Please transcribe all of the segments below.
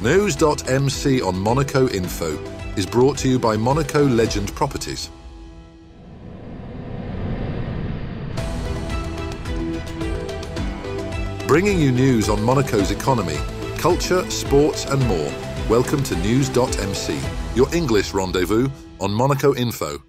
News.mc on Monaco Info is brought to you by Monaco Legend Properties. Bringing you news on Monaco's economy, culture, sports and more. Welcome to News.mc, your English rendezvous on Monaco Info.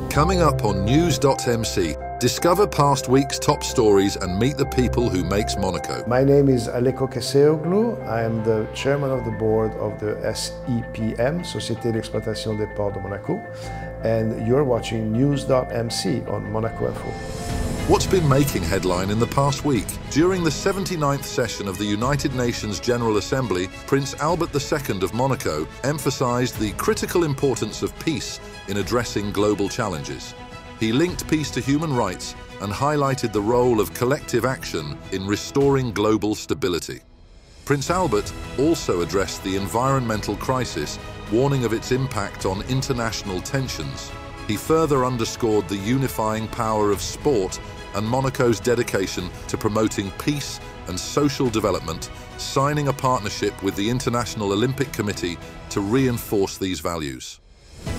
Coming up on News.mc, discover past week's top stories and meet the people who makes Monaco. My name is Aleko Kesseoglu. I am the chairman of the board of the SEPM, Société d'Exploitation des Ports de Monaco, and you're watching News.mc on Monaco Info. What's been making headline in the past week? During the 79th session of the United Nations General Assembly, Prince Albert II of Monaco emphasized the critical importance of peace in addressing global challenges. He linked peace to human rights and highlighted the role of collective action in restoring global stability. Prince Albert also addressed the environmental crisis, warning of its impact on international tensions. He further underscored the unifying power of sport and Monaco's dedication to promoting peace and social development, signing a partnership with the International Olympic Committee to reinforce these values.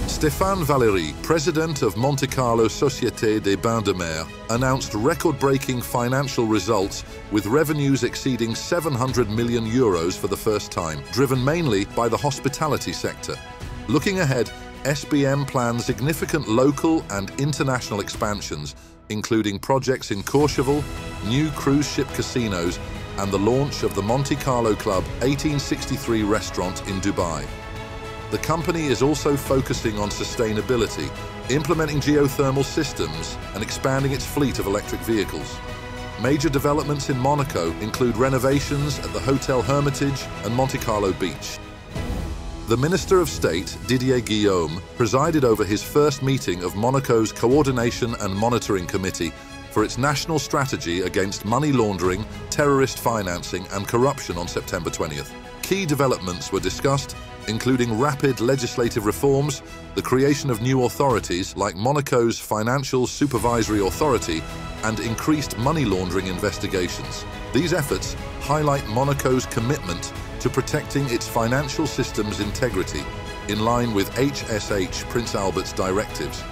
Stéphane Valéry, president of Monte Carlo Société des Bains de Mer, announced record-breaking financial results with revenues exceeding €700 million for the first time, driven mainly by the hospitality sector. Looking ahead, SBM plans significant local and international expansions, including projects in Courchevel, new cruise ship casinos, and the launch of the Monte Carlo Club 1863 restaurant in Dubai. The company is also focusing on sustainability, implementing geothermal systems, and expanding its fleet of electric vehicles. Major developments in Monaco include renovations at the Hotel Hermitage and Monte Carlo Beach. The Minister of State, Didier Guillaume, presided over his first meeting of Monaco's Coordination and Monitoring Committee for its national strategy against money laundering, terrorist financing and corruption on September 20th. Key developments were discussed, including rapid legislative reforms, the creation of new authorities like Monaco's Financial Supervisory Authority, and increased money laundering investigations. These efforts highlight Monaco's commitment to protecting its financial system's integrity, in line with HSH Prince Albert's directives.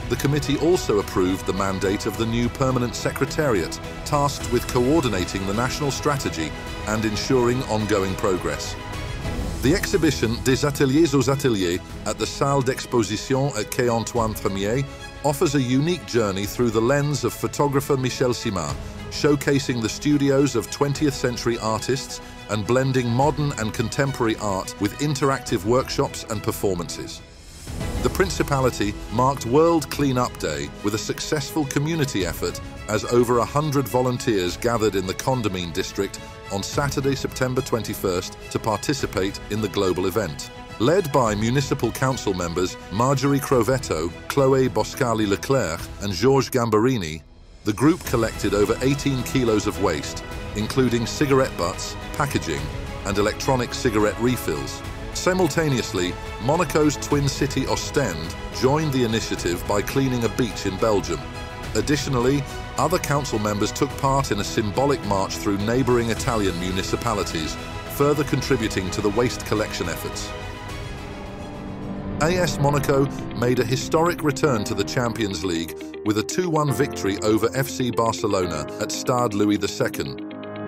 The committee also approved the mandate of the new permanent secretariat, tasked with coordinating the national strategy and ensuring ongoing progress. The exhibition Des Ateliers aux Ateliers at the Salle d'Exposition at Quai Antoine Premier offers a unique journey through the lens of photographer Michel Simard, showcasing the studios of 20th century artists and blending modern and contemporary art with interactive workshops and performances. The Principality marked World Clean-Up Day with a successful community effort as over 100 volunteers gathered in the Condamine district on Saturday, September 21st to participate in the global event. Led by municipal council members Marjorie Crovetto, Chloé Boscali-Leclerc and Georges Gambarini, the group collected over 18 kilos of waste, including cigarette butts, packaging, and electronic cigarette refills. Simultaneously, Monaco's twin city Ostend joined the initiative by cleaning a beach in Belgium. Additionally, other council members took part in a symbolic march through neighbouring Italian municipalities, further contributing to the waste collection efforts. AS Monaco made a historic return to the Champions League with a 2-1 victory over FC Barcelona at Stade Louis II.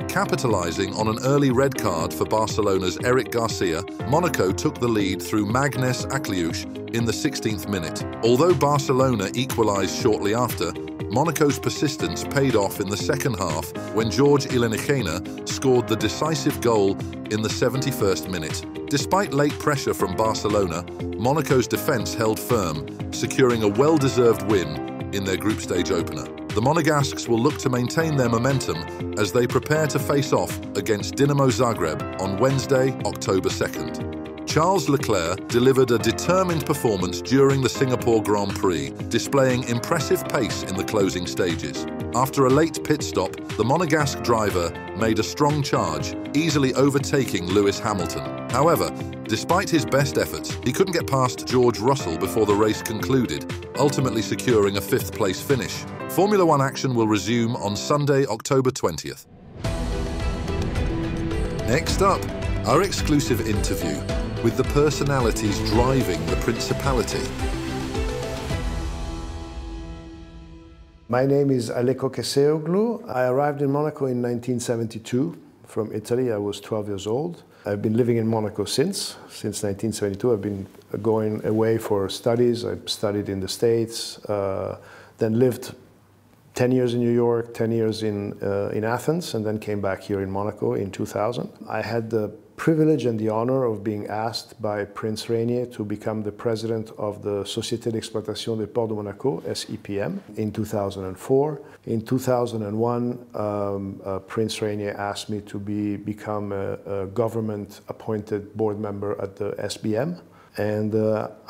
Capitalising on an early red card for Barcelona's Eric Garcia, Monaco took the lead through Magnès Akliouche in the 16th minute. Although Barcelona equalised shortly after, Monaco's persistence paid off in the second half when George Ilenichena scored the decisive goal in the 71st minute. Despite late pressure from Barcelona, Monaco's defence held firm, securing a well-deserved win in their group stage opener. The Monegasques will look to maintain their momentum as they prepare to face off against Dinamo Zagreb on Wednesday, October 2nd. Charles Leclerc delivered a determined performance during the Singapore Grand Prix, displaying impressive pace in the closing stages. After a late pit stop, the Monegasque driver made a strong charge, easily overtaking Lewis Hamilton. However, despite his best efforts, he couldn't get past George Russell before the race concluded, ultimately securing a fifth-place finish. Formula One action will resume on Sunday, October 20th. Next up, Our exclusive interview with the personalities driving the Principality. My name is Aleko Keseoglu. I arrived in Monaco in 1972 from Italy. I was 12 years old. I've been living in Monaco since 1972. I've been going away for studies. I studied in the States, then lived 10 years in New York, 10 years in Athens, and then came back here in Monaco in 2000. I had the privilege and the honor of being asked by Prince Rainier to become the president of the Société d'Exploitation des Ports de Monaco, SEPM, in 2004. In 2001, Prince Rainier asked me to become a government-appointed board member at the SBM. And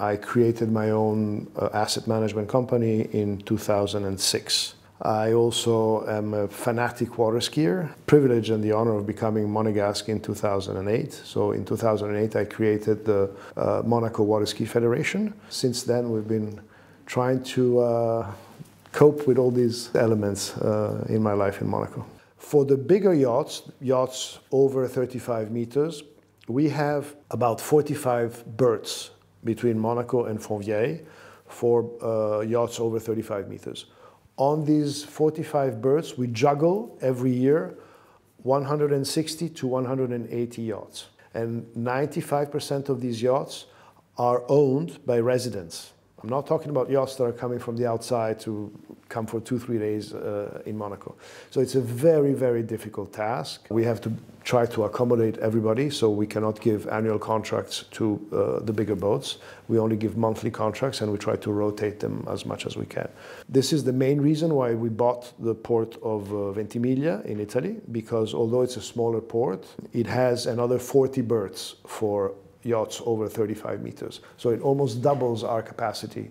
I created my own asset management company in 2006. I also am a fanatic water skier, privilege and the honor of becoming Monegasque in 2008. So in 2008 I created the Monaco Water Ski Federation. Since then we've been trying to cope with all these elements in my life in Monaco. For the bigger yachts over 35 meters, we have about 45 berths between Monaco and Fontvieille for yachts over 35 meters. On these 45 berths, we juggle every year 160 to 180 yachts. And 95% of these yachts are owned by residents. I'm not talking about yachts that are coming from the outside to come for 2-3 days in Monaco. So it's a very, very difficult task. We have to try to accommodate everybody, so we cannot give annual contracts to the bigger boats. We only give monthly contracts, and we try to rotate them as much as we can. This is the main reason why we bought the port of Ventimiglia in Italy, because although it's a smaller port, it has another 40 berths for yachts over 35 meters. So it almost doubles our capacity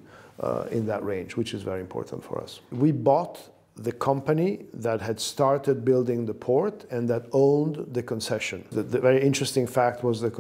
in that range, which is very important for us. We bought the company that had started building the port and that owned the concession. The very interesting fact was that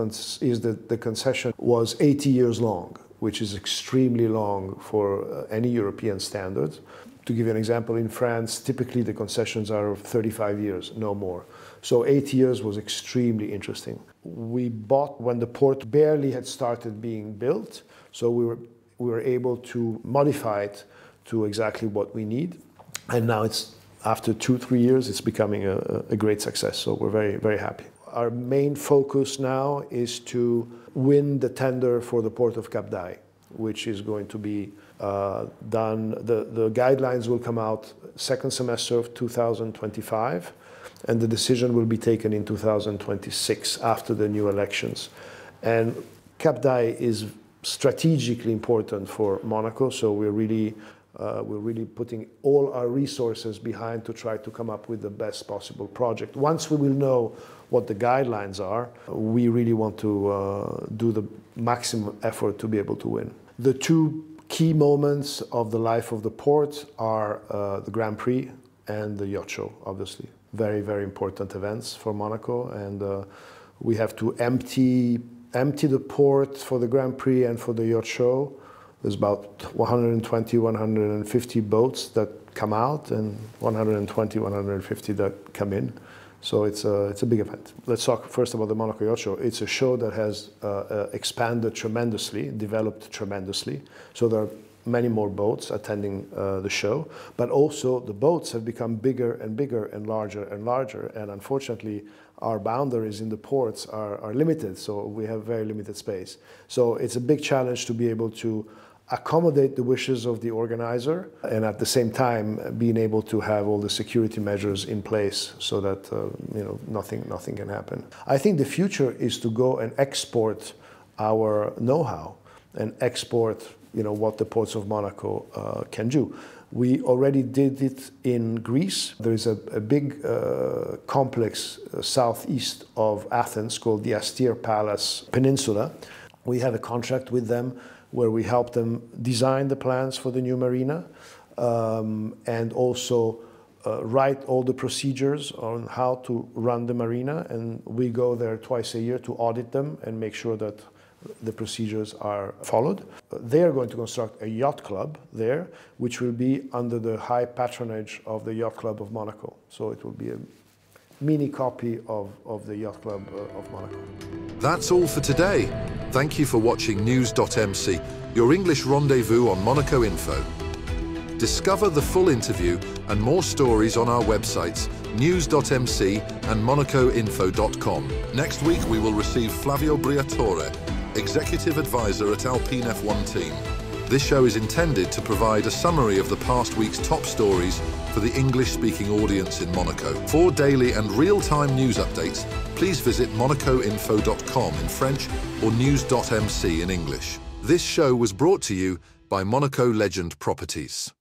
the concession was 80 years long, which is extremely long for any European standards. To give you an example, in France, typically the concessions are 35 years, no more. So 80 years was extremely interesting. We bought when the port barely had started being built, so we were able to modify it to exactly what we need. And now it's, after 2-3 years, it's becoming a great success, so we're very, very happy. Our main focus now is to win the tender for the Port of Cap d'Aille, which is going to be done. The guidelines will come out second semester of 2025, and the decision will be taken in 2026 after the new elections. And Cap d'Aille is strategically important for Monaco, so we're really putting all our resources behind to try to come up with the best possible project. Once we will know what the guidelines are, we really want to do the maximum effort to be able to win. The two key moments of the life of the port are the Grand Prix and the yacht show, obviously. Very, very important events for Monaco, and we have to empty the port for the Grand Prix and for the yacht show. There's about 120, 150 boats that come out and 120, 150 that come in. So it's a big event. Let's talk first about the Monaco Yacht Show. It's a show that has expanded tremendously, developed tremendously. So there are many more boats attending the show, but also the boats have become bigger and bigger and larger and larger. And unfortunately, our boundaries in the ports are limited, so we have very limited space. So it's a big challenge to be able to accommodate the wishes of the organizer and at the same time being able to have all the security measures in place so that nothing can happen. I think the future is to go and export our know-how and export what the ports of Monaco can do. We already did it in Greece. There is a big complex southeast of Athens called the Astir Palace Peninsula. We have a contract with them where we help them design the plans for the new marina and also write all the procedures on how to run the marina. And we go there twice a year to audit them and make sure that the procedures are followed. They are going to construct a yacht club there, which will be under the high patronage of the Yacht Club of Monaco. So it will be mini copy of the Yacht Club of Monaco. That's all for today. Thank you for watching News.mc, your English rendezvous on Monaco Info. Discover the full interview and more stories on our websites, news.mc and monacoinfo.com. Next week we will receive Flavio Briatore, Executive Advisor at Alpine F1 Team. This show is intended to provide a summary of the past week's top stories for the English-speaking audience in Monaco. For daily and real-time news updates, please visit monacoinfo.com in French or news.mc in English. This show was brought to you by Monaco Legend Properties.